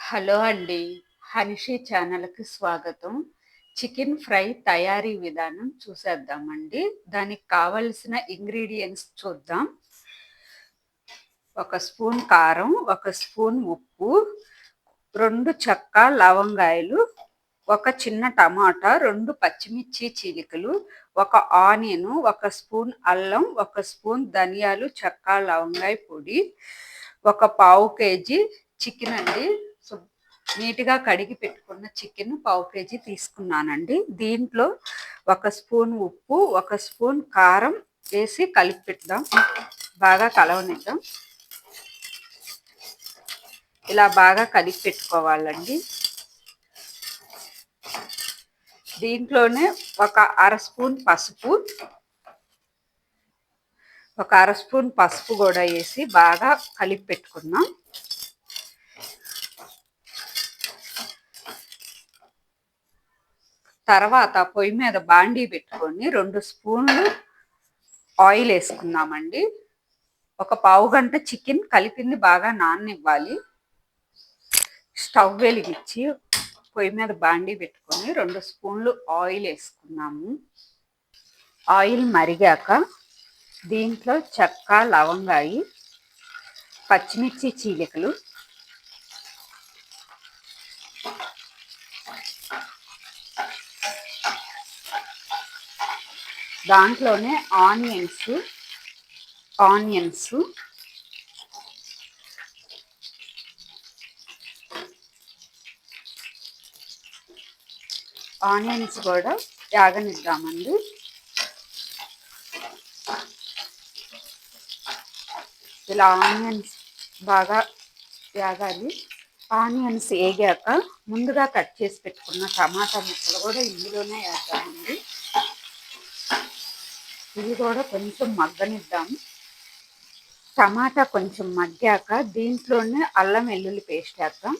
Hello అండి. హనిషి ఛానల్‌కి స్వాగతం. చికెన్ ఫ్రై తయారీ విధానం చూసేద్దామండి. దానికి కావలసిన ఇంగ్రీడియెంట్స్ చూద్దాం. ఒక స్పూన్ కారం, ఒక స్పూన్ ఉప్పు, 2 చెక్క లవంగాయలు, ఒక చిన్న టమాటా, 2 పచ్చిమిర్చి చీలికలు, ఒక ఆనియను, ఒక స్పూన్ అల్లం, ఒక స్పూన్ ధనియాలు, చెక్క లవంగాయ పొడి, ఒక పావు కేజీ చికెన్ అండి. నీట్గా కడిగి పెట్టుకున్న చికెన్ పావు కేజీ తీసుకున్నానండి. దీంట్లో ఒక స్పూన్ ఉప్పు, ఒక స్పూన్ కారం వేసి కలిపి పెడదాం. బాగా కలవనిద్దాం. ఇలా బాగా కలిపి పెట్టుకోవాలండి. దీంట్లోనే ఒక అర స్పూన్ పసుపు, కూడా వేసి బాగా కలిపి పెట్టుకున్నాం. తర్వాత పొయ్యి మీద బాండీ పెట్టుకొని 2 స్పూన్లు ఆయిల్ వేసుకున్నామండి. ఒక పావు గంట చికెన్ కలిపింది బాగా నాననివ్వాలి. స్టవ్ వెలిగించి పొయ్యి మీద బాండీ పెట్టుకొని 2 స్పూన్లు ఆయిల్ వేసుకున్నాము. ఆయిల్ మరిగాక దీంట్లో చెక్క లవంగాయి, పచ్చిమిర్చి చీలికలు, దాంట్లోనే ఆనియన్స్ కూడా యాగనిద్దామండి. ఇలా ఆనియన్స్ బాగా యాగాలి. ఆనియన్స్ వేగాక ముందుగా కట్ చేసి పెట్టుకున్న టమాటా ముక్కలు కూడా ఇందులోనే వేద్దామండి. ఇది కూడా కొంచెం మగ్గనిద్దాం. టమాటా కొంచెం మగ్గాక దీంట్లోనే అల్లం వెల్లుల్లి పేస్ట్ వేద్దాం.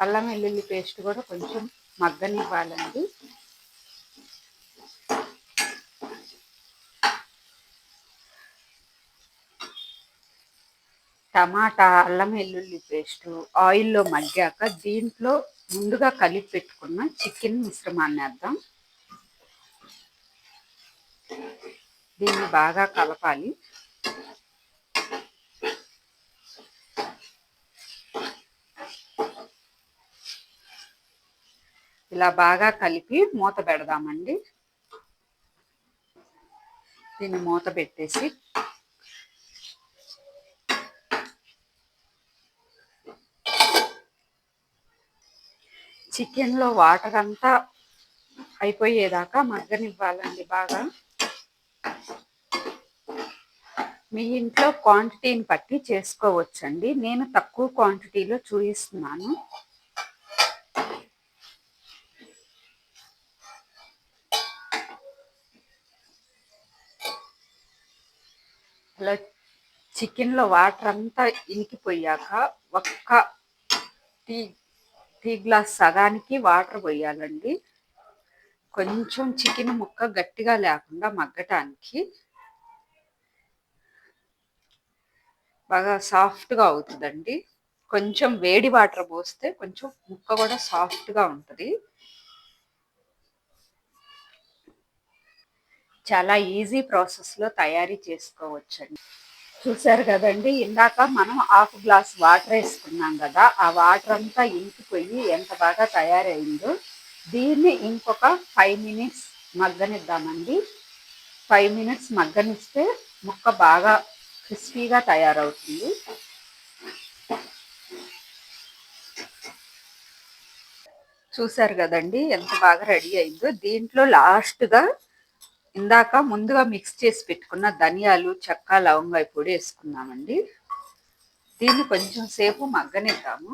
అల్లం వెల్లుల్లి పేస్ట్ కూడా కొంచెం మగ్గనివ్వాలండి. టమాటా అల్లం వెల్లుల్లి పేస్ట్ ఆయిల్లో మగ్గాక దీంట్లో ముందుగా కలిపి పెట్టుకున్న చికెన్ మిశ్రమాన్ని వేద్దాం. దీన్ని బాగా కలపాలి. ఇలా బాగా కలిపి మూత పెడదామండి. దీన్ని మూత పెట్టేసి చికెన్లో వాటర్ అంతా అయిపోయేదాకా మగ్గనివ్వాలండి బాగా. మీ ఇంట్లో క్వాంటిటీని బట్టి చేసుకోవచ్చండి. నేను తక్కువ క్వాంటిటీలో చూపిస్తున్నాను. అలా చికెన్లో వాటర్ అంతా ఇనికిపోయాక ఒక్క టీ గ్లాస్ సగానికి వాటర్ పోయాలండి. కొంచెం చికెన్ ముక్క గట్టిగా లేకుండా మగ్గటానికి బాగా సాఫ్ట్గా అవుతుందండి. కొంచెం వేడి వాటర్ పోస్తే కొంచెం ముక్క కూడా సాఫ్ట్గా ఉంటుంది. చాలా ఈజీ ప్రాసెస్లో తయారీ చేసుకోవచ్చండి. చూసారు కదండి, ఇందాక మనం 1/2 గ్లాస్ వాటర్ వేసుకున్నాం కదా, ఆ వాటర్ అంతా ఇంకిపోయి ఎంత బాగా తయారైందో. దీన్ని ఇంకొక 5 మినిట్స్ మగ్గనిద్దామండి. 5 మినిట్స్ మగ్గనిస్తే ముక్క బాగా క్రిస్పీగా తయారవుతుంది. చూసారు కదండి ఎంత బాగా రెడీ అయిందో. దీంట్లో లాస్ట్గా ఇందాక ముందుగా మిక్స్ చేసి పెట్టుకున్న ధనియాలు, చెక్క, లవంగాయ పొడి వేసుకున్నామండి. దీన్ని కొంచెం సేపు మగ్గనిద్దాము.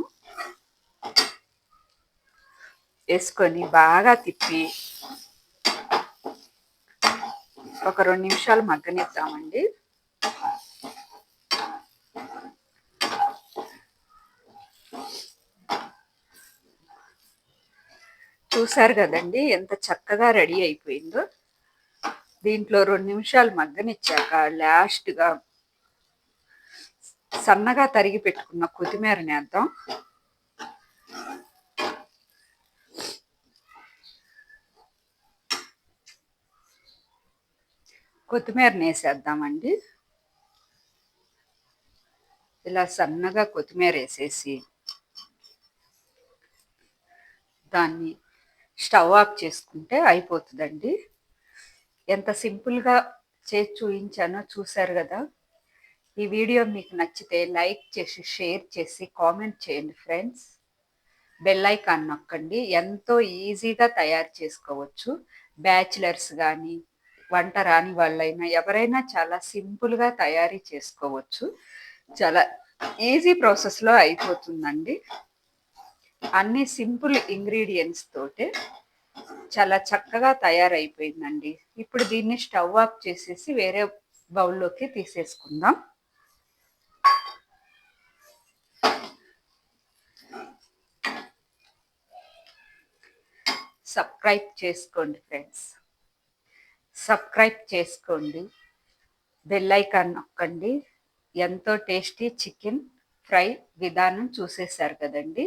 వేసుకొని బాగా తిప్పి ఒక 2 నిమిషాలు మగ్గనిద్దామండి. చూసారు కదండి ఎంత చక్కగా రెడీ అయిపోయిందో. దీంట్లో 2 నిమిషాలు మగ్గనిచ్చాక లాస్ట్గా సన్నగా తరిగి పెట్టుకున్న కొత్తిమీరని వేద్దాం. కొత్తిమీరని వేసేద్దామండి. ఇలా సన్నగా కొత్తిమీర వేసేసి దాన్ని స్టవ్ ఆఫ్ చేసుకుంటే అయిపోతుందండి. ఎంత సింపుల్గా చేసి చూపించానో చూశారు కదా. ఈ వీడియో మీకు నచ్చితే లైక్ చేసి షేర్ చేసి కామెంట్ చేయండి ఫ్రెండ్స్. బెల్ ఐకాన్ నొక్కండి. ఎంతో ఈజీగా తయారు చేసుకోవచ్చు. బ్యాచిలర్స్ కానీ వంట రాని వాళ్ళైనా ఎవరైనా చాలా సింపుల్గా తయారీ చేసుకోవచ్చు. చాలా ఈజీ ప్రాసెస్లో అయిపోతుందండి. అన్ని సింపుల్ ఇంగ్రీడియంట్స్ తోటే చాలా చక్కగా తయారైపోయిందండి. ఇప్పుడు దీన్ని స్టవ్ ఆఫ్ చేసేసి వేరే బౌల్లోకి తీసేసుకుందాం. సబ్స్క్రైబ్ చేసుకోండి ఫ్రెండ్స్. సబ్స్క్రైబ్ చేసుకోండి. బెల్ ఐకాన్ నొక్కండి. ఎంతో టేస్టీ చికెన్ ఫ్రై విధానం చూసేశారు కదండి.